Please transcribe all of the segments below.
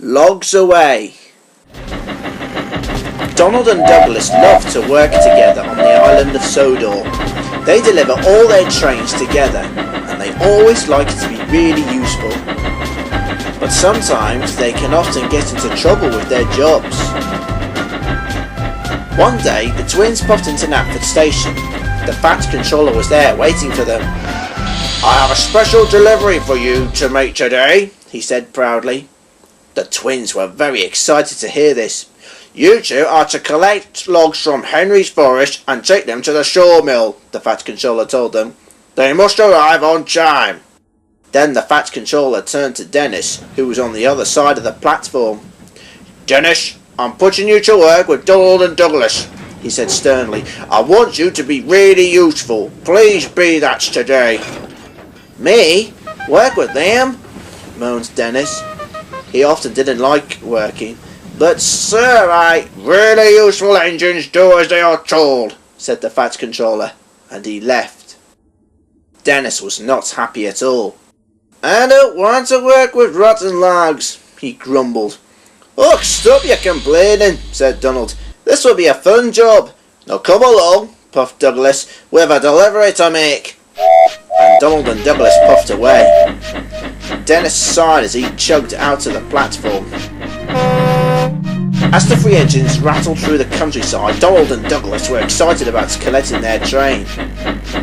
Logs away. Donald and Douglas love to work together on the island of Sodor. They deliver all their trains together, and they always like it to be really useful. But sometimes they can often get into trouble with their jobs. One day, the twins popped into Knapford Station. The Fat Controller was there waiting for them. "I have a special delivery for you to make today," he said proudly. The twins were very excited to hear this. "You two are to collect logs from Henry's forest and take them to the Sawmill," the Fat Controller told them. "They must arrive on time." Then the Fat Controller turned to Dennis, who was on the other side of the platform. "Dennis, I'm putting you to work with Donald and Douglas," he said sternly. "I want you to be really useful. Please be that today." "Me? Work with them?" moaned Dennis. He often didn't like working. "But sir, Really useful engines do as they are told," said the Fat Controller, and he left. Dennis was not happy at all. "I don't want to work with rotten logs," he grumbled. "Oh, stop your complaining," said Donald. "This will be a fun job." "Now come along," puffed Douglas. "We've a delivery to make." And Donald and Douglas puffed away. Dennis sighed as he chugged out of the platform. As the three engines rattled through the countryside, Donald and Douglas were excited about collecting their train.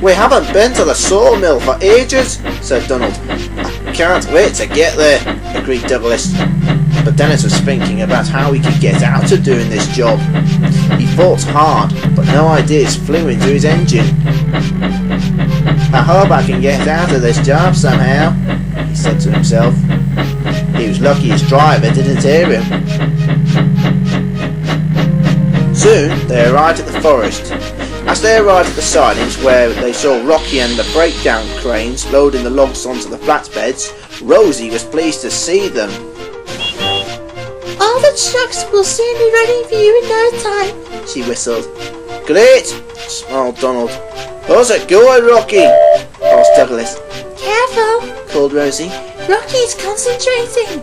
"We haven't been to the Sawmill for ages," said Donald. "I can't wait to get there," agreed Douglas. But Dennis was thinking about how he could get out of doing this job. He thought hard, but no ideas flew into his engine. "I hope I can get out of this job somehow," he said to himself. He was lucky his driver didn't hear him. Soon they arrived at the forest. As they arrived at the sidings where they saw Rocky and the breakdown cranes loading the logs onto the flatbeds, Rosie was pleased to see them. "All the trucks will soon be ready for you in no time," she whistled. "Great," smiled Donald. "How's it going, Rocky?" asked Douglas. "Careful," called Rosie. "Rocky's concentrating."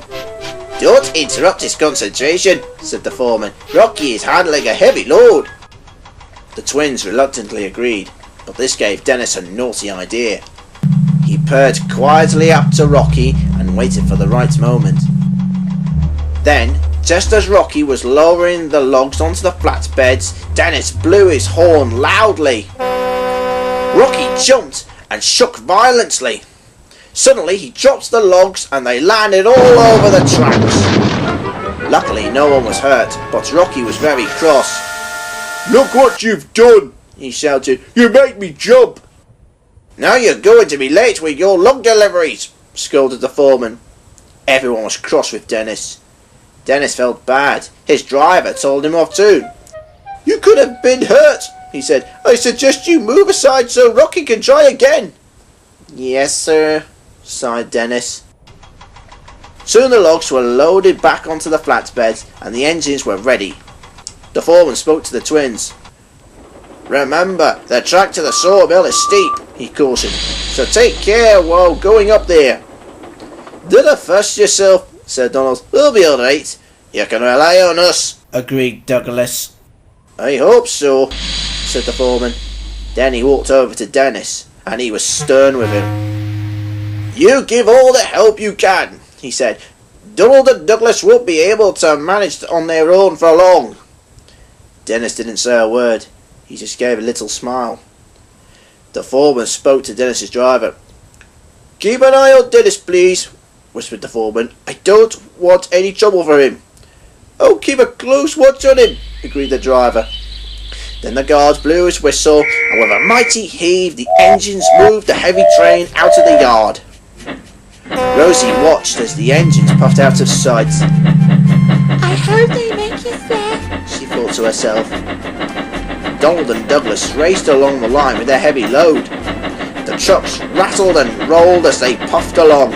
"Don't interrupt his concentration," said the foreman. "Rocky is handling a heavy load." The twins reluctantly agreed, but this gave Dennis a naughty idea. He purred quietly up to Rocky and waited for the right moment. Then, just as Rocky was lowering the logs onto the flatbeds, Dennis blew his horn loudly. Rocky jumped and shook violently. Suddenly he dropped the logs and they landed all over the tracks. Luckily no one was hurt, but Rocky was very cross. "Look what you've done," he shouted. "You made me jump." "Now you're going to be late with your log deliveries," scolded the foreman. Everyone was cross with Dennis. Dennis felt bad. His driver told him off too. "You could have been hurt," he said. "I suggest you move aside so Rocky can try again." "Yes, sir," sighed Dennis. Soon the logs were loaded back onto the flatbeds and the engines were ready. The foreman spoke to the twins. "Remember, the track to the sawmill is steep," he cautioned, "so take care while going up there." "Don't fuss yourself," said Donald. "We'll be all right." "You can rely on us," agreed Douglas. "I hope so," said the foreman. Then he walked over to Dennis, and he was stern with him. "You give all the help you can," he said. "Donald and Douglas won't be able to manage on their own for long." Dennis didn't say a word. He just gave a little smile. The foreman spoke to Dennis's driver. "Keep an eye on Dennis, please," whispered the foreman. "I don't want any trouble for him." "Oh, keep a close watch on him," agreed the driver. Then the guard blew his whistle, and with a mighty heave the engines moved the heavy train out of the yard. Rosie watched as the engines puffed out of sight. "I hope they make it there," she thought to herself. Donald and Douglas raced along the line with their heavy load. The trucks rattled and rolled as they puffed along.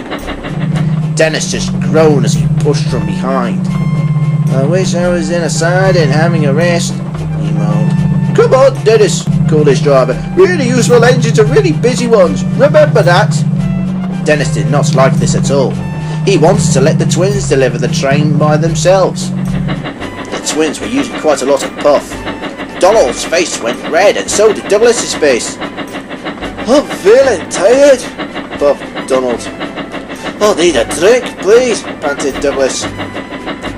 Dennis just groaned as he pushed from behind. "I wish I was in a siding having a rest," he moaned. "Come on, Dennis," called his driver. "Really useful engines are really busy ones. Remember that." Dennis did not like this at all. He wanted to let the twins deliver the train by themselves. The twins were using quite a lot of puff. Donald's face went red, and so did Douglas's face. "I'm feeling tired," puffed Donald. "I'll need a drink, please," panted Douglas.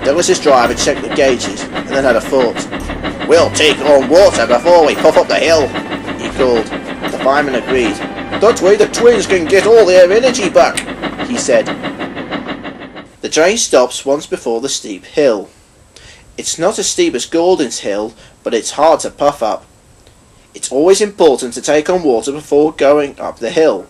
Douglas's driver checked the gauges and then had a thought. "We'll take on water before we puff up the hill," he called. The fireman agreed. "That way the twins can get all their energy back," he said. The train stops once before the steep hill. It's not as steep as Gordon's Hill, but it's hard to puff up. It's always important to take on water before going up the hill.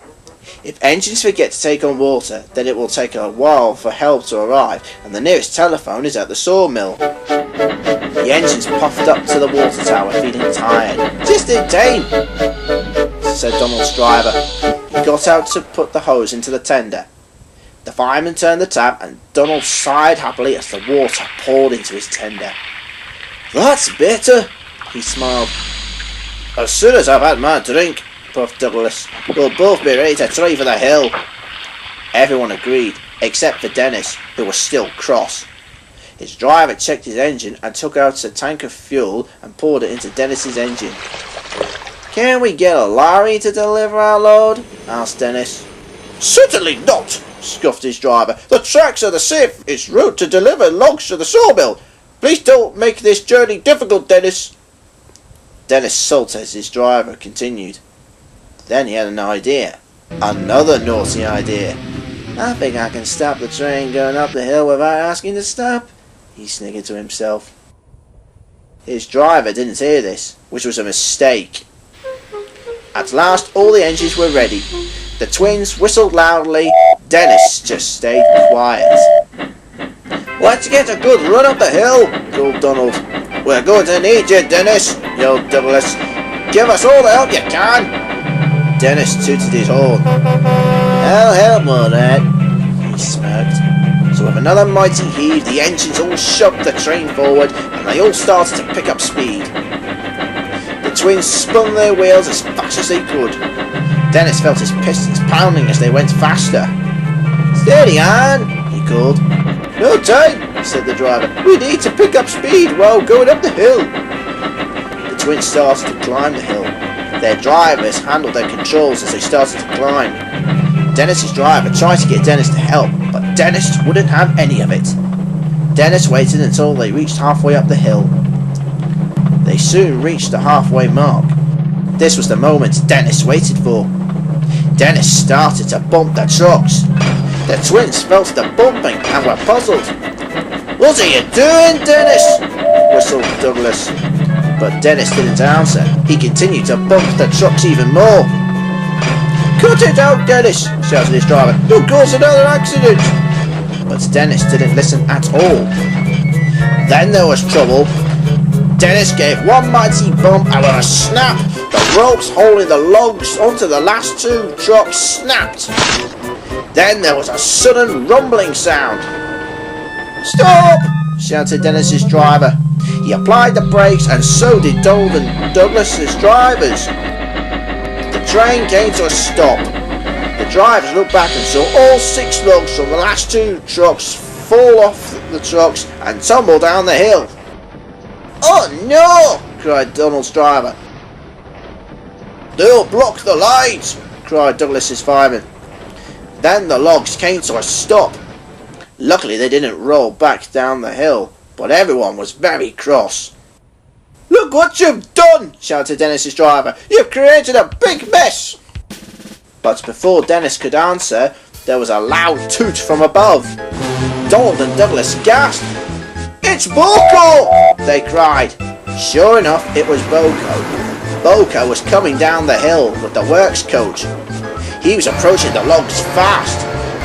If engines forget to take on water, then it will take a while for help to arrive, and the nearest telephone is at the sawmill. The engines puffed up to the water tower, feeling tired. "Just in time," said Donald's driver. He got out to put the hose into the tender. The fireman turned the tap, and Donald sighed happily as the water poured into his tender. "That's better," he smiled. "As soon as I've had my drink," puffed Douglas, "we'll both be ready to try for the hill." Everyone agreed, except for Dennis, who was still cross. His driver checked his engine and took out a tank of fuel and poured it into Dennis's engine. "Can we get a lorry to deliver our load?" asked Dennis. "Certainly not," scoffed his driver. "The tracks are the safest route to deliver logs to the sawmill. Please don't make this journey difficult, Dennis." Dennis sulked as his driver continued. Then he had an idea. Another naughty idea. "I think I can stop the train going up the hill without asking to stop," he sniggered to himself. His driver didn't hear this, which was a mistake. At last all the engines were ready. The twins whistled loudly. Dennis just stayed quiet. "Let's get a good run up the hill," called Donald. "We're going to need you, Dennis," yelled Douglas. "Give us all the help you can." Dennis tooted his horn. "I'll help all that," he smirked. So with another mighty heave, the engines all shoved the train forward, and they all started to pick up speed. The twins spun their wheels as fast as they could. Dennis felt his pistons pounding as they went faster. "Steady on," he called. "No time," said the driver. "We need to pick up speed while going up the hill." The twins started to climb the hill. Their drivers handled their controls as they started to climb. Dennis's driver tried to get Dennis to help, but Dennis wouldn't have any of it. Dennis waited until they reached halfway up the hill. They soon reached the halfway mark. This was the moment Dennis waited for. Dennis started to bump the trucks. The twins felt the bumping and were puzzled. "What are you doing, Dennis?" whistled Douglas. But Dennis didn't answer. He continued to bump the trucks even more. "Cut it out, Dennis!" shouted his driver. "You'll cause another accident!" But Dennis didn't listen at all. Then there was trouble. Dennis gave one mighty bump, and with a snap, the ropes holding the logs onto the last two trucks snapped. Then there was a sudden rumbling sound. "Stop!" shouted Dennis's driver. He applied the brakes, and so did Donald and Douglas's drivers. The train came to a stop. The drivers looked back and saw all 6 logs from the last 2 trucks fall off the trucks and tumble down the hill. "Oh no!" cried Donald's driver. "They'll block the lines!" cried Douglas's fireman. Then the logs came to a stop. Luckily they didn't roll back down the hill, but everyone was very cross. "Look what you've done!" shouted Dennis's driver. "You've created a big mess!" But before Dennis could answer, there was a loud toot from above. Donald and Douglas gasped. "It's Boko!" they cried. Sure enough, it was Boko. Boko was coming down the hill with the works coach. He was approaching the logs fast.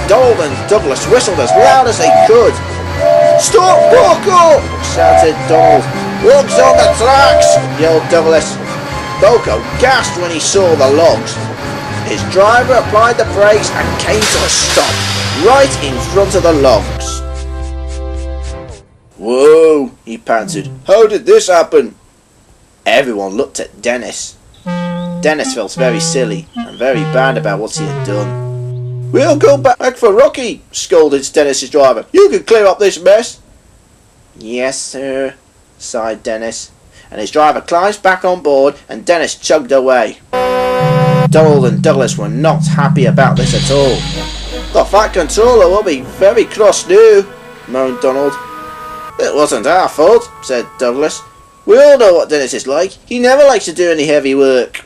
Donald and Douglas whistled as loud as they could. "Stop, Boko!" shouted Donald. "Logs on the tracks!" yelled Douglas. Boko gasped when he saw the logs. His driver applied the brakes and came to a stop, right in front of the logs. "Whoa," he panted. "How did this happen?" Everyone looked at Dennis. Dennis felt very silly and very bad about what he had done. We'll go back for Rocky, scolded Dennis's driver. You can clear up this mess. Yes, sir, sighed Dennis, and his driver climbed back on board and Dennis chugged away. Donald and Douglas were not happy about this at all. The Fat Controller will be very cross now, moaned Donald. It wasn't our fault, said Douglas. We all know what Dennis is like. He never likes to do any heavy work.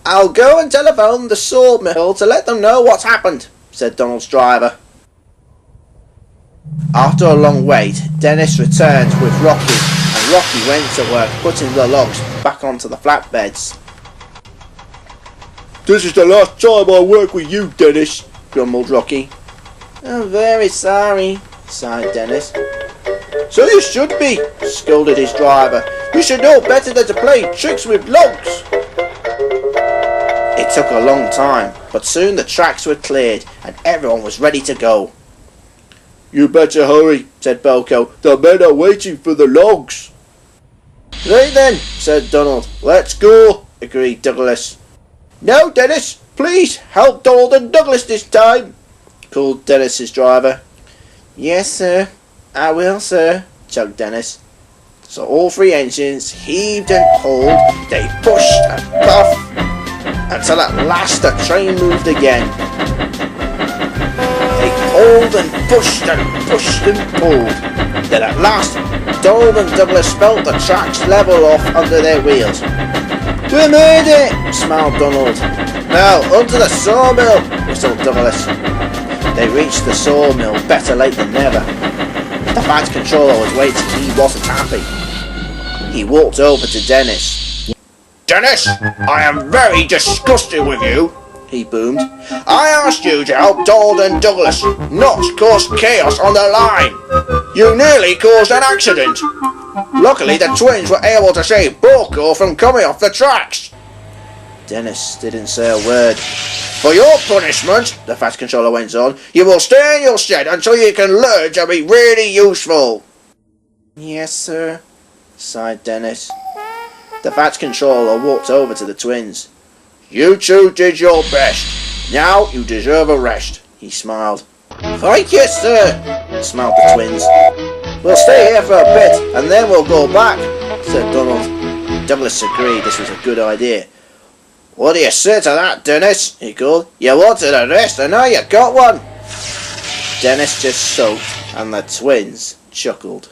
I'll go and telephone the Sawmill to let them know what's happened, said Donald's driver. After a long wait, Dennis returned with Rocky, and Rocky went to work putting the logs back onto the flatbeds. This is the last time I work with you, Dennis, grumbled Rocky. I'm very sorry, sighed Dennis. So you should be, scolded his driver. You should know better than to play tricks with logs. It took a long time, but soon the tracks were cleared and everyone was ready to go. You better hurry, said Belko. The men are waiting for the logs. Right then, said Donald. Let's go, agreed Douglas. No, Dennis, please help Donald and Douglas this time, called Dennis's driver. Yes, sir. I will, sir, chugged Dennis. So all three engines heaved and pulled, they pushed and puffed, until at last the train moved again. They pulled and pushed and pulled. Then at last, Donald and Douglas felt the tracks level off under their wheels. We made it, smiled Donald. Now, onto the sawmill, whistled Douglas. They reached the sawmill better late than never. The Fat Controller was waiting. He wasn't happy. He walked over to Dennis. Dennis, I am very disgusted with you, he boomed. I asked you to help Donald and Douglas, not cause chaos on the line. You nearly caused an accident. Luckily, the twins were able to save Borko from coming off the tracks. Dennis didn't say a word. For your punishment, the Fat Controller went on, you will stay in your shed until you can learn to be really useful. Yes, sir, sighed Dennis. The Fat Controller walked over to the twins. You two did your best. Now you deserve a rest, he smiled. Thank you, sir, smiled the twins. We'll stay here for a bit and then we'll go back, said Donald. Douglas agreed this was a good idea. What do you say to that, Dennis? He called. You wanted a rest and now you got one. Dennis just sulked and the twins chuckled.